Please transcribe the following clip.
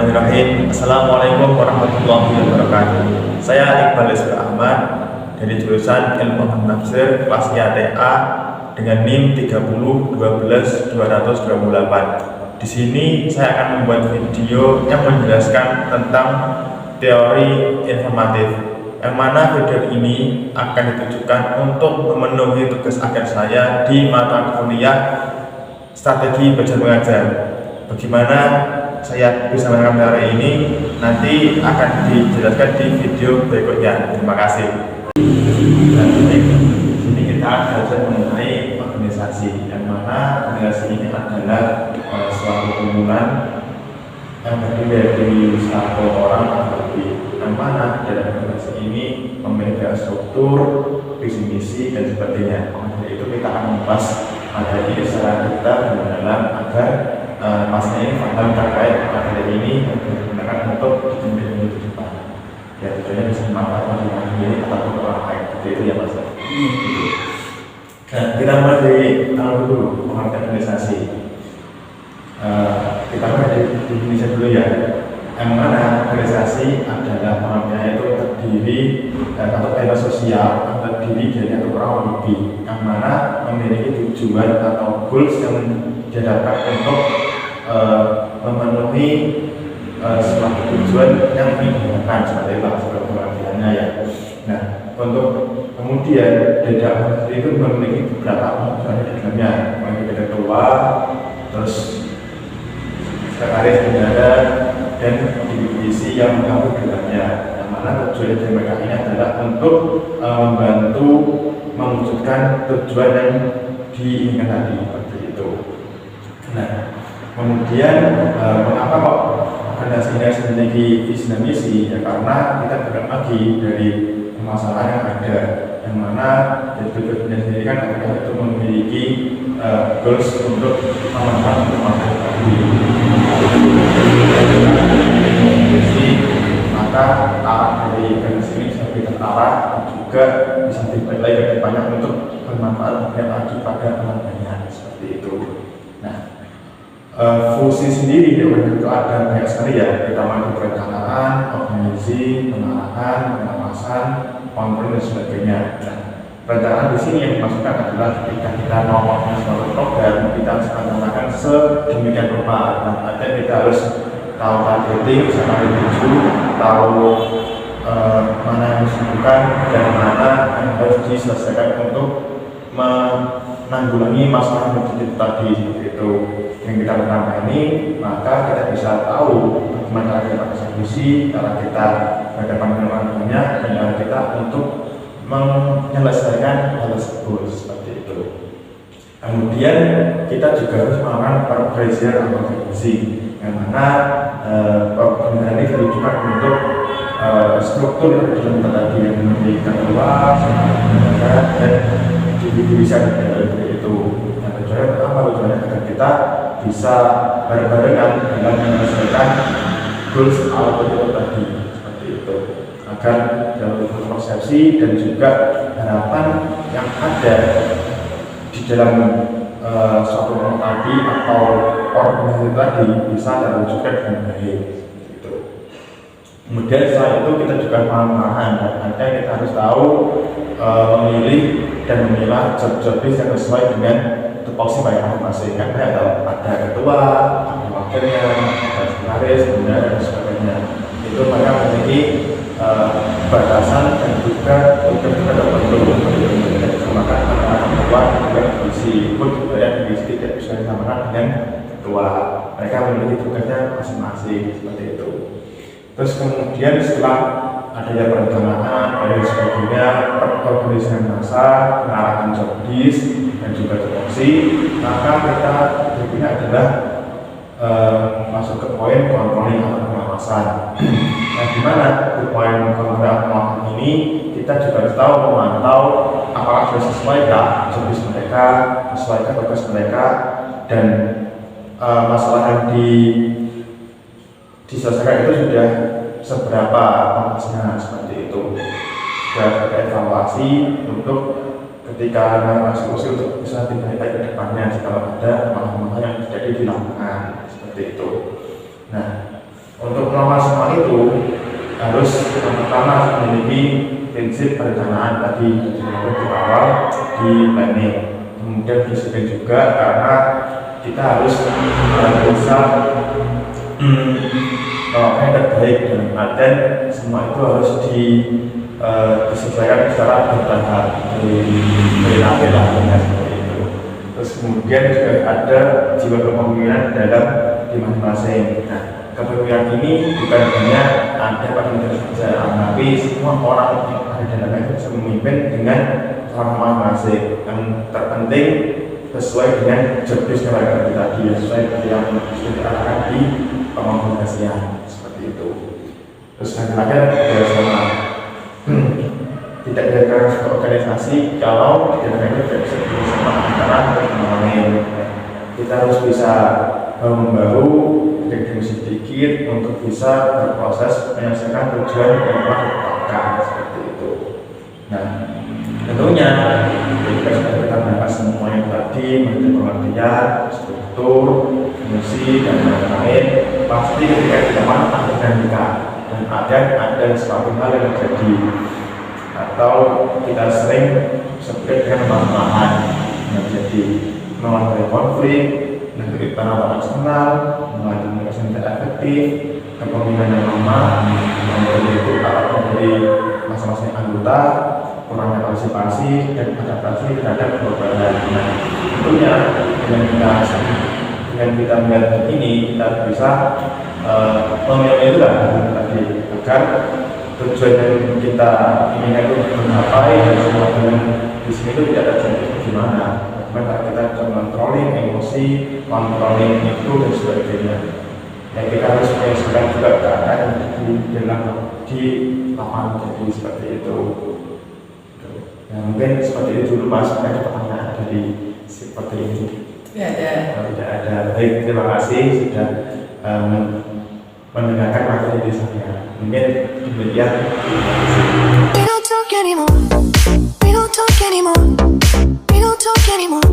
Bismillahirrahmanirrahim. Assalamualaikum warahmatullahi wabarakatuh. Saya Iqbal Isra Ahmad dari jurusan Ilmu Tafsir kelas IATA dengan NIM 3012228. Di sini saya akan membuat video yang menjelaskan tentang teori informatif, yang mana video ini akan ditujukan untuk memenuhi tugas akhir saya di mata kuliah strategi belajar mengajar. Bagaimana saya bisa menerapkan teori ini nanti akan dijelaskan di video berikutnya. Terima kasih. Dan di sini kita belajar mengenai organisasi, yang mana organisasi ini adalah suatu kumpulan yang terdiri dari satu orang atau lebih, yang mana dalam organisasi ini memiliki struktur, visi misi dan sebagainya. Dari itu kita akan membahas materi secara detail dan mendalam agar pasnya ini paham terkait materi ini dan digunakan untuk ditindak di depan. Ya, tujuannya bisa bermanfaat bagi diri sendiri ataupun orang lain. Seperti itu ya Mas. Nah, kita mulai dari awal dulu pengertian organisasi. Kita mulai dari Indonesia dulu ya. Yang mana organisasi adalah pengertiannya itu terdiri atau kelompok sosial yang terdiri dari satu orang lebih, yang mana memiliki tujuan atau goals yang dihadapkan untuk memenuhi suatu tujuan yang diinginkan, seperti itu pengertiannya ya. Nah, untuk kemudian dari organisasi itu memiliki beberapa unsur di dalamnya, memiliki ketua, terus sekretaris bendahara dan divisi yang menggabung di dalamnya, yang mana tujuan dari mereka ini adalah untuk membantu mewujudkan tujuan yang diinginkan tadi, seperti itu. Nah, kemudian mengapa kok organisasi ini memiliki visi dan misi? Ya karena kita bergerak lagi dari permasalahan yang ada, yang mana dari tujuan sendiri kan organisasi itu memiliki goals untuk memenuhi permasalahan tadi. Maka arah dari organisasi ini bisa lebih terarah dan juga bisa diperoleh ke depannya untuk bermanfaat lagi pada orang banyak, seperti itu. Nah, fungsi sendiri di organisasi itu ada banyak sekali ya, terutama di perencanaan, organisasi, pengarahan, pengawasan, kontrol dan sebagainya. Nah, perencanaan di sini yang dimaksudkan adalah ketika kita mau melakukan suatu program, kita harus merencanakan sedemikian rupa. Nah, artinya kita harus tahu targeting, sama tuju, tahu mana yang harus dilakukan dan mana yang harus diselesaikan untuk menanggulangi masalah yang terjadi tadi, seperti itu. Yang kita pertama ini, maka kita bisa tahu bagaimana cara kita bereksekusi, cara kita berhadapan dengan orang banyak, dan cara kita untuk menyelesaikan hal tersebut, seperti itu. Kemudian kita juga harus melakukan perbedaan organisasi, yang mana perbedaan ini ditujukan untuk struktur dalam tadi yang memiliki ketua, dan divisi seperti itu. Yang tujuannya pertama, tujuannya agar kita bisa bareng-barengan dalam menyelesaikan goals atau tadi, seperti itu, agar dalam persepsi dan juga harapan yang ada di dalam suatu orang tadi atau organisasi tadi bisa terwujudkan dengan baik. Gitu. Kemudian setelah itu kita juga paham-paham, dan artinya kita harus tahu memilih dan memilah job-job yang sesuai dengan tupoksi baik masing-masing. Kan ada ketua, ada wakilnya, ada sekretaris, bendahara dan sebagainya. Itu mereka memiliki batasan dan juga tugas tertentu. Maka antara ketua dan divisi pun juga divisi tidak bisa disamakan dengan ketua. Mereka memiliki tugasnya masing-masing, seperti itu. Terus kemudian setelah adanya perencanaan dan sebagainya, perorganisasian massa, pengarahan job disk dan juga tupoksi, maka kita berikutnya adalah masuk ke poin kontroling atau pengawasan. Nah, di mana di poin kontroling pengawasan ini kita juga harus tahu memantau apakah sudah sesuaikah job disk mereka, sesuaikah tugas mereka, dan masalah yang diselesaikan itu sudah seberapa pantasnya, seperti itu. Sudah ada evaluasi untuk ketika eksekusi untuk bisa lebih baik ke depannya jika ada masalah yang terjadi di lapangan, seperti itu. Nah, untuk prinsip perencanaan tadi di awal di planning. Kemudian disiplin juga karena kita harus berusaha melakukan yang terbaik dalam artian semua itu harus disesuaikan secara bertahap dari lahir lah seperti itu. Terus kemudian juga ada jiwa kepemimpinan dalam di masing-masing. Nah, kepemimpinan ini bukan hanya ada pada manusia saja, tapi semua orang yang ada dalamnya itu bisa memimpin dengan cara masing-masing. Yang terpenting sesuai dengan job desk mereka tadi, sesuai yang sudah diarahkan di pengorganisasian seperti itu. Terus yang terakhir bersama tidak dilakukan sebuah organisasi kalau tidak bisa bersama antara teman-teman. Kita harus bisa membaru diri sedikit untuk bisa berproses menyelesaikan tujuan yang telah ditetapkan seperti itu. Nah, tentunya ketika sudah kita bahas semuanya tadi, mengenai pengertian, struktur, fungsi dan lain-lain, pasti ketika kita ada dinamika dan ada suatu hal yang terjadi atau kita sering sebut dengan permasalahan yang terjadi melalui konflik, dari penerapan eksternal, melalui komunikasi yang tidak efektif, kepemimpinan yang lemah, dari masing-masing anggota, kurangnya partisipasi dan adaptasi terhadap perubahan. Nah, tentunya dengan kita melihat ini, kita bisa memilih itu tadi agar tujuan yang kita inginkan itu tercapai dan semua dengan di sini itu tidak terjadi bagaimana. Bagaimana kita bisa controlling emosi, controlling itu dan sebagainya. Dan kita harus menyesuaikan juga keadaan di dalam di lapangan jadi seperti itu. Ya, mungkin seperti itu dulu Mas, ada pertanyaan dari seperti ini. Tidak ada. Tidak ada. Baik, terima kasih sudah mendengarkan materi di saya. Mungkin demikian. We don't talk anymore. We don't talk anymore. We don't talk anymore.